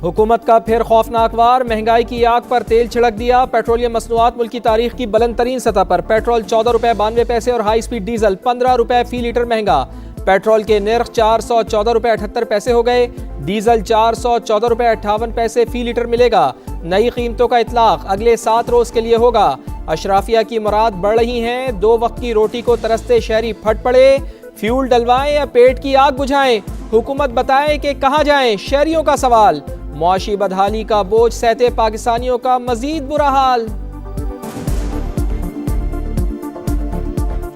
हुकूमत का फिर खौफनाक वार, महंगाई की आग पर तेल छिड़क दिया। पेट्रोलियम मसनूआत मुल्क की तारीख की बुलंद तरीन सतह पर। पेट्रोल 14 रुपए 92 पैसे और हाई स्पीड डीजल 15 रुपए फी लीटर महंगा। पेट्रोल के निर्ख 414 रुपए 78 पैसे हो गए। डीजल 414 रुपए 58 पैसे फी लीटर मिलेगा। नई कीमतों का इतलाक अगले 7 रोज के लिए होगा। अशराफिया की मुराद बढ़ रही हैं, 2 वक्त की रोटी को तरसते शहरी फट पड़े। फ्यूल डलवाएं या पेट की आग बुझाएं, हुकूमत बताए कि कहां जाएं, शहरियों का सवाल। मुआशी बदहाली का बोझ सहते पाकिस्तानियों का मजीद बुरा हाल।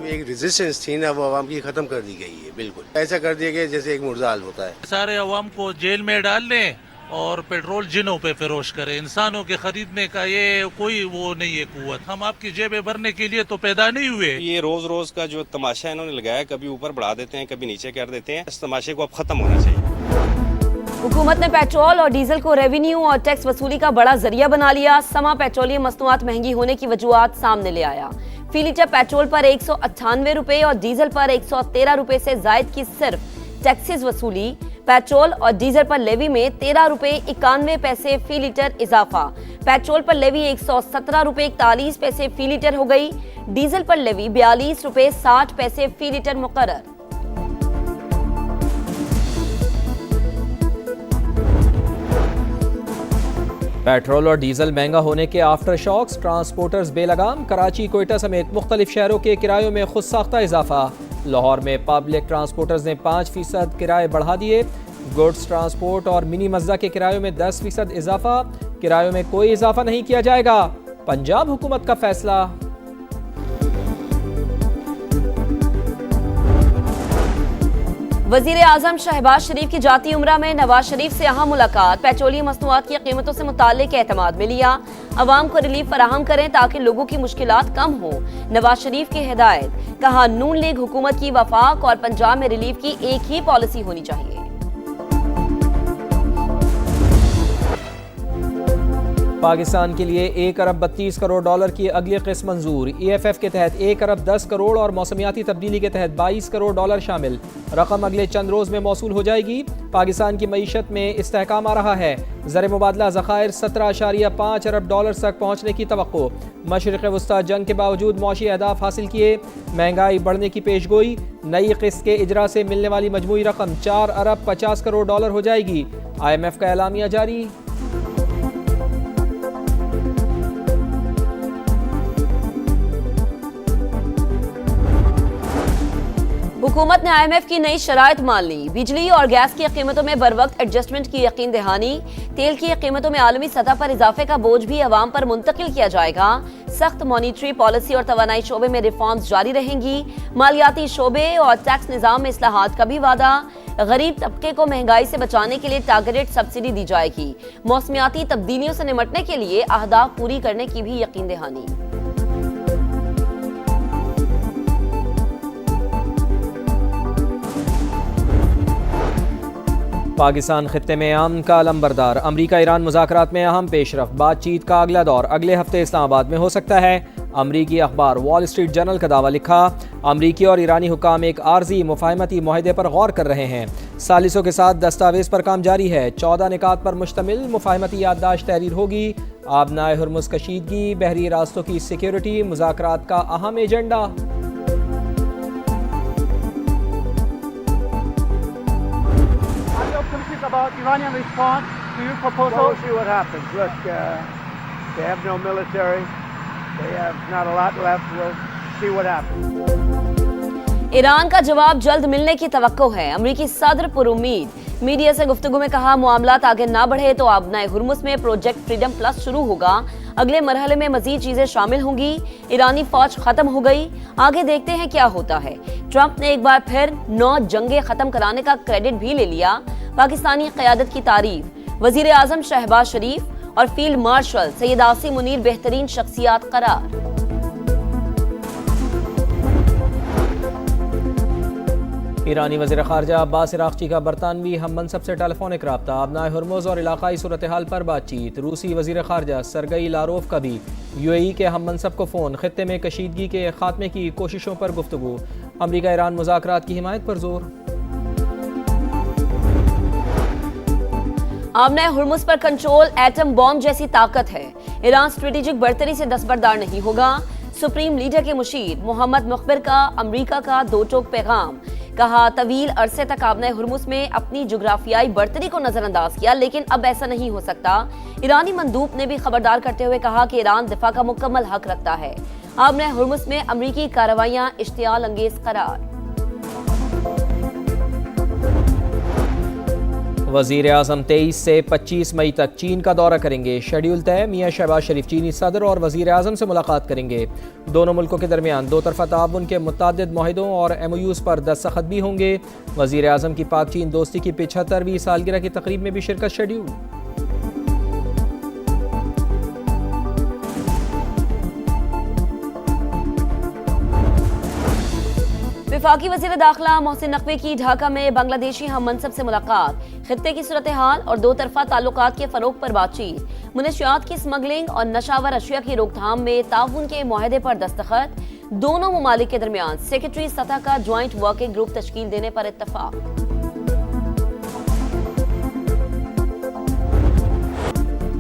एक रेजिस्टेंस थी ना, वो अवाम की खत्म कर दी गई है। बिल्कुल ऐसा कर दिया गया जैसे एक मुर्दाल होता है। सारे अवाम को जेल में डाल दें और पेट्रोल जिनों पे फरोश करें। इंसानों के खरीदने का ये कोई वो नहीं है कुव्वत। हम आपकी जेबें भरने के लिए तो पैदा नहीं हुए। ये रोज रोज का जो तमाशा इन्होंने लगाया, कभी ऊपर बढ़ा देते हैं, कभी नीचे कर देते हैं। इस तमाशे को अब खत्म होना चाहिए। हुकूमत ने पेट्रोल और डीजल को रेवेन्यू और टैक्स वसूली का बड़ा जरिया बना लिया। समा पेट्रोलियम मसनूआत महंगी होने की वजूहात सामने ले आया। फी लीटर पेट्रोल पर 198 रुपए और डीजल पर 113 रुपए से जायद की सिर्फ टैक्सेस वसूली। पेट्रोल और डीजल पर लेवी में 13 रुपए 91 पैसे फी लीटर इजाफा। पेट्रोल पर लेवी 117 रुपए 41 पैसे फी लीटर हो गई। डीजल पर लेवी 42 रुपए 60 पैसे फी लीटर मुकर्रर। पेट्रोल और डीजल महंगा होने के आफ्टर शॉक्स, ट्रांसपोर्टर्स बेलगाम। कराची, कोयटा समेत मुख्तलिफ शहरों के किरायों में खुद साख्ता इजाफा। लाहौर में पब्लिक ट्रांसपोर्टर्स ने 5% किराए बढ़ा दिए। गुड्स ट्रांसपोर्ट और मिनी मज्जा के किरायों में 10% इजाफा। किरायों में कोई इजाफा नहीं किया जाएगा, पंजाब हुकूमत का फैसला। वजीर आजम शहबाज शरीफ की जाती उम्रा में नवाज शरीफ से अहम मुलाकात। पेट्रोलियम मसनूआत की कीमतों से मुताल्लिक एतमाद में लिया। अवाम को रिलीफ फराहम करें ताकि लोगों की मुश्किलात कम हो। नवाज शरीफ की हिदायत, कहा नून लीग हुकूमत की वफाक और पंजाब में रिलीफ की एक ही पॉलिसी होनी चाहिए। पाकिस्तान के लिए 1 अरब 32 करोड़ डॉलर की अगली किस्त मंजूर। EFF के तहत 1 अरब 10 करोड़ और मौसमियाती तब्दीली के तहत 22 करोड़ डॉलर शामिल। रकम अगले चंद रोज में मौसूल हो जाएगी। पाकिस्तान की मईशत में इस्तेहकाम आ रहा है। ज़र मुबादला ज़खायर 17.5 अरब डॉलर तक पहुँचने की तवक्को। मशरिक़ वस्ता जंग के बावजूद मौशी अहदाफ हासिल किए। महंगाई बढ़ने की पेशगोई। नई किस्त के इजरा से मिलने वाली मजमूई रकम 4 अरब 50 करोड़ डॉलर हो जाएगी। IMF का एलामिया जारी। हुकूमत ने IMF की नई शराइत मान ली। बिजली और गैस की कीमतों में बर वक्त एडजस्टमेंट की यकीन दहानी। तेल की कीमतों में आलमी सतह पर इजाफे का बोझ भी अवाम पर मुंतकिल किया जाएगा। सख्त मॉनिटरी पॉलिसी और तवानाई शोबे में रिफॉर्म्स जारी रहेंगी। मालियाती शोबे और टैक्स निजाम में इस्लाहात का भी वादा। गरीब तबके को महंगाई से बचाने के लिए टारगेटेड सब्सिडी दी जाएगी। मौसमियाती तब्दीलियों से निपटने के लिए अहदाफ पूरी करने की भी यकीन दहानी। पाकिस्तान खित्ते में अमन का अलंबरदार। अमरीका ईरान मुज़ाकरात में अहम पेशरफ। बातचीत का अगला दौर अगले हफ्ते इस्लामाबाद में हो सकता है। अमरीकी अखबार वॉल स्ट्रीट जर्नल का दावा लिखा। अमरीकी और ईरानी हुकाम एक आर्जी मुफाहमती मुआहदे पर गौर कर रहे हैं। सालिसों के साथ दस्तावेज पर काम जारी है। 14 निकात पर मुश्तमिल मुफाहमती याददाश्त तहरीर होगी। आबनाए हुर्मुज़ कशीदगी, बहरी रास्तों की सिक्योरिटी मुज़ाकरात का अहम agenda. About Iranian response to your proposal? We'll see what happens. Look, they have no military. They have not a lot left. We'll see what happens. Iran का जवाब जल्द मिलने की तवक्को है। अमरीकी सदर पुरुम्मीद मीडिया से गुफ्तगू में कहा, मामलात आगे ना बढ़े तो आबनाए हुर्मुज़ में प्रोजेक्ट फ्रीडम प्लस शुरू होगा। अगले मरहले में मजीद चीजें शामिल होंगी। ईरानी फौज खत्म हो गई, आगे देखते हैं क्या होता है। ट्रंप ने एक बार फिर 9 जंगें खत्म कराने का क्रेडिट भी ले लिया। पाकिस्तानी क़यादत की तारीफ। वजीर आजम शहबाज शरीफ और फील्ड मार्शल सैयद आसिम मुनीर बेहतरीन शख्सियात करार। ईरानी वज़ीर ख़ारजा अब्बास इराक़ची का बरतानवी हम मनसब से टेलीफोनिक रब्ता। आबनाए हुर्मुज़ और इलाक़ाई सूरत हाल पर बातचीत। रूसी वज़ीर ख़ारजा सरगई लारोव का भी UAE के हम मनसब को फ़ोन। ख़ित्ते में कशीदगी के खात्मे की कोशिशों पर गुफ्तगू। अमरीका ईरान मुज़ाकरात की हिमायत पर जोर। आमने हुर्मुज़ पर कंट्रोल एटम बॉम्ब जैसी ताकत है। ईरान स्ट्रेटेजिक बर्तरी से दस्तबरदार नहीं होगा। सुप्रीम लीडर के मुशीर मोहम्मद मुखबिर का अमेरिका का दो टोक पैगाम। कहा, तवील अरसे तक आपने हुर्मुज़ में अपनी जुग्राफियाई बर्तरी को नजरअंदाज किया, लेकिन अब ऐसा नहीं हो सकता। ईरानी मंदूब ने भी खबरदार करते हुए कहा कि ईरान दिफा का मुकम्मल हक रखता है। आपने हुर्मुज़ में अमरीकी कार्रवाइयां इश्तियाल अंगेज करार। वज़ीर आज़म 23 से 25 मई तक चीन का दौरा करेंगे। शेड्यूल तय। मियां शहबाज शरीफ चीनी सदर और वज़ीर आज़म से मुलाकात करेंगे। दोनों मुल्कों के दरमियान दो तरफ़ा ताउन के मुतअद्दिद मुआहिदों और MOUs पर दस्तखत भी होंगे। वज़ीर आज़म की पाक चीन दोस्ती की 75वीं सालगिरह की तकरीब में भी शिरकत शेड्यूल। वफाकी वज़ीर दाखिला मोहसिन नकवी की ढाका में बांग्लादेशी हम मनसब से मुलाकात। खित्ते की सूरत हाल और दो तरफा ताल्लुकात के फरोग पर बातचीत। मुनशियात की स्मगलिंग और नशावर अशिया की रोकथाम में ताउन के मुआहदे पर दस्तखत। दोनों ममालिक के दरमियान सेक्रेटरी सतह का ज्वाइंट वर्किंग ग्रुप तश्कील देने पर इत्तफाक।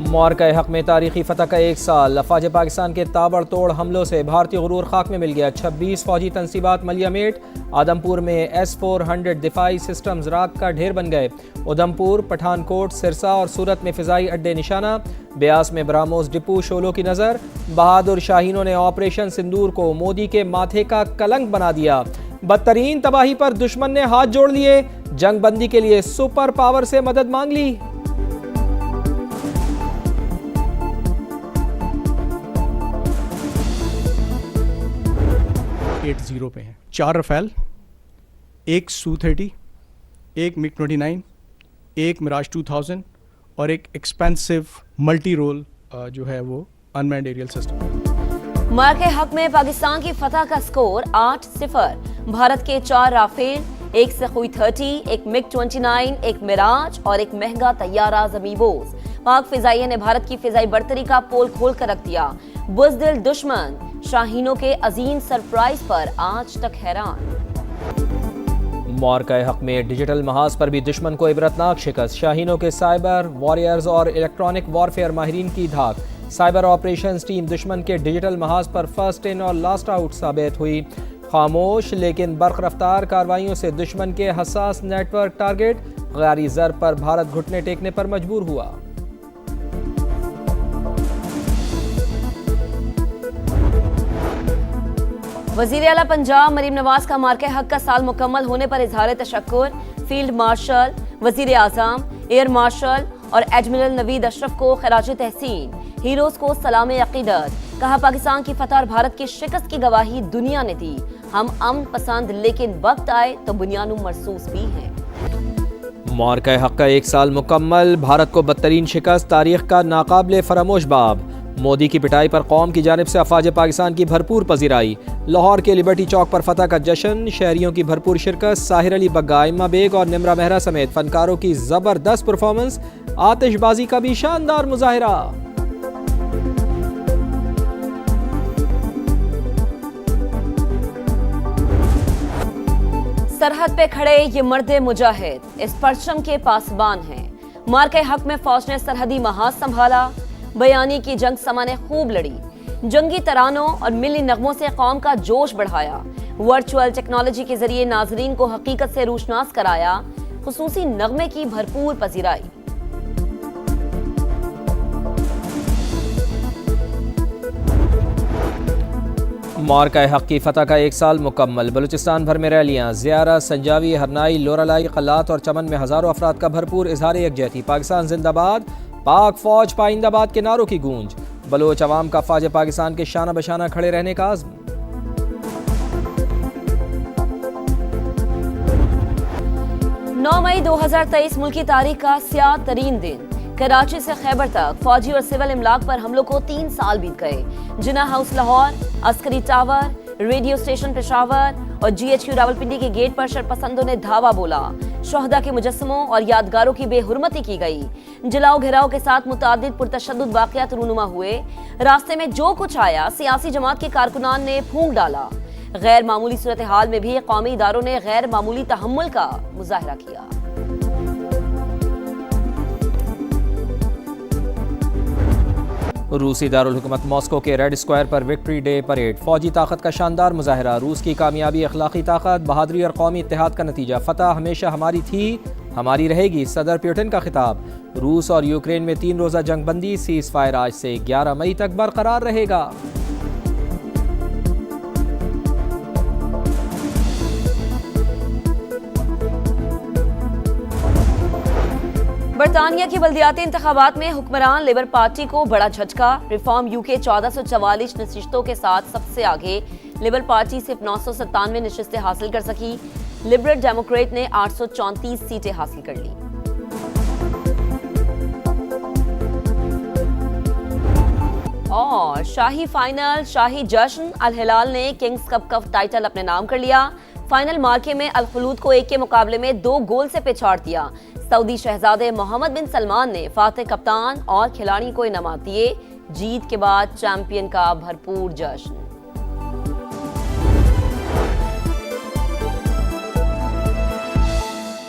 मार्का हक में तारीखी फतह का 1 साल। अफवाज पाकिस्तान के ताबड़तोड़ हमलों से भारतीय गुरूर खाक में मिल गया। 26 फौजी तनसीबात मलियामेट। आदमपुर में S-400 दिफाई सिस्टम्स राख का ढेर बन गए। उधमपुर, पठानकोट, सिरसा और सूरत में फिजाई अड्डे निशाना। ब्यास में ब्राह्मोस डिपो शोलों की नज़र। बहादुर शाहीनों ने ऑपरेशन सिंदूर को मोदी के माथे का कलंक बना दिया। बदतरीन तबाही पर दुश्मन ने हाथ जोड़ लिए। जंग बंदी के लिए सुपर पावर से मदद मांग ली। 80 पे हैं। 4 रफेल, 1 Su-30, 1 MiG-29, 1 मिराज 2000 और एक एक्सपेंसिव मल्टी रोल जो है वो अनमैन्ड एरियल सिस्टम। मार्के हक में पाकिस्तान की फतह का स्कोर 8-0। भारत के 4 राफेल, 1 Su-30, 1 MiG-29, 1 मिराज और 1 महंगा तैयारा ज़मीबोज़। पाक फिजाइया ने भारत की फिजाई बर्तरी का पोल खोल कर रख दिया। बुज़दिल दुश्मन शाहीनों के अजीम सरप्राइज पर आज तक हैरान। मार्का हक में डिजिटल महाज पर भी दुश्मन को इबरतनाक शिकस्त। शाहीनों के साइबर वॉरियर्स और इलेक्ट्रॉनिक वॉरफेयर माहिरीन की धाक। साइबर ऑपरेशंस टीम दुश्मन के डिजिटल महाज पर फर्स्ट इन और लास्ट आउट साबित हुई। खामोश लेकिन बर्क रफ्तार कार्रवाइयों से दुश्मन के हसास नेटवर्क टारगेट। गैरी ज़र पर भारत घुटने टेकने पर मजबूर हुआ। वज़ीर आला पंजाब मरीम नवाज का मार्के हक का साल मुकम्मल होने पर इजहार तशक्कुर। फील्ड मार्शल, वज़ीर आज़म, एयर मार्शल और एडमिरल नवीद अशरफ को खराज तहसीन। हीरोज को सलाम अकीदत। कहा, पाकिस्तान की फतह और भारत की शिकस्त की गवाही दुनिया ने दी। हम अमन पसंद, लेकिन वक्त आए तो बुनियानु मरसूस भी हैं। मार्का हक का 1 साल मुकम्मल। भारत को बदतरीन शिकस्त, तारीख का नाकाबिले फरामोश बाब। मोदी की पिटाई पर कौम की जानिब से अफवाज पाकिस्तान की भरपूर पजीराई। लाहौर के लिबर्टी चौक पर फतह का जश्न, शहरियों की भरपूर शिरकत। साहिर अली बग्गा, इम्मा बेग और निमरा मेहरा समेत फनकारों की जबरदस्त परफॉर्मेंस। आतिशबाजी का भी शानदार मुजाहिरा। सरहद पे खड़े ये मर्दे मुजाहिद इस परचम के पासबान हैं। मार्के हक में फौज ने सरहदी महाज संभाला। बयानी की जंग समा ने खूब लड़ी। जंगी तरानों और मिली नगमों से कौम का जोश बढ़ाया। वर्चुअल टेक्नोलॉजी के जरिए नाजरीन को हकीकत से रूशनास कराया। खुसूसी नगमे की भरपूर पजीराई। मार्का हक की फतह का 1 साल मुकम्मल। बलूचिस्तान भर में रैलियां, ज़ियारा, संजावी, हरनाई, लोरालाई, कलात और चमन में हजारों अफराद का भरपूर इजहार यकजहती। पाकिस्तान जिंदाबाद, पाक फौज पाइंदाबाद के नारों की गूंज। बलोच अवाम का फौज पाकिस्तान के शाना बशाना खड़े रहने का आज़्म। 9 मई 2023 मुल्की तारीख का स्याह तरीन दिन। कराची से खैबर तक फौजी और सिविल इमलाक पर हमलों को 3 साल बीत गए। Jinnah house Lahore, Askari tower, radio station Peshawar और GHQ रावलपिंडी के गेट पर शरपसंदों ने धावा बोला। शोहदा के मुजस्समों और यादगारों की बेहुरमती की गई। जलाओ घेराव के साथ मुतादिद पुरतशद्दुद वाक़यात रूनुमा हुए। रास्ते में जो कुछ आया सियासी जमात के कारकुनान ने फूंक डाला। गैर मामूली सूरत हाल में भी कौमी इदारों ने गैर मामूली तहम्मुल का मुजाहरा किया। रूसी दारुल हुकूमत मॉस्को के रेड स्क्वायर पर विक्ट्री डे परेड, फौजी ताकत का शानदार मुजाहरा, रूस की कामयाबी, अखलाकी ताकत, बहादुरी और कौमी इत्तेहाद का नतीजा, फतह हमेशा हमारी थी, हमारी रहेगी, सदर पुतिन का खिताब। रूस और यूक्रेन में 3 रोज़ा जंगबंदी, सीज फायर आज से 11 मई तक बरकरार रहेगा। बरतानिया के बल्दियाती इंतखाबात में हुक्मरान लेबर पार्टी को बड़ा झटका, रिफॉर्म यूके 1444 नशिस्तों के साथ सबसे आगे। लेबर पार्टी सिर्फ 997 नशिस्तें हासिल कर सकी, लिबरल डेमोक्रेट ने 834 सीटें हासिल कर ली। और शाही फाइनल, शाही जश्न, अल हिलाल ने किंग्स कप का टाइटल अपने नाम कर लिया। फाइनल मार्के में अल खलूद को 1 के मुकाबले में 2 गोल से पिछाड़ दिया। सऊदी शहजादे मोहम्मद बिन सलमान ने फातेह कप्तान और खिलाड़ी को इनामात दिए। जीत के बाद चैंपियन का भरपूर जश्न।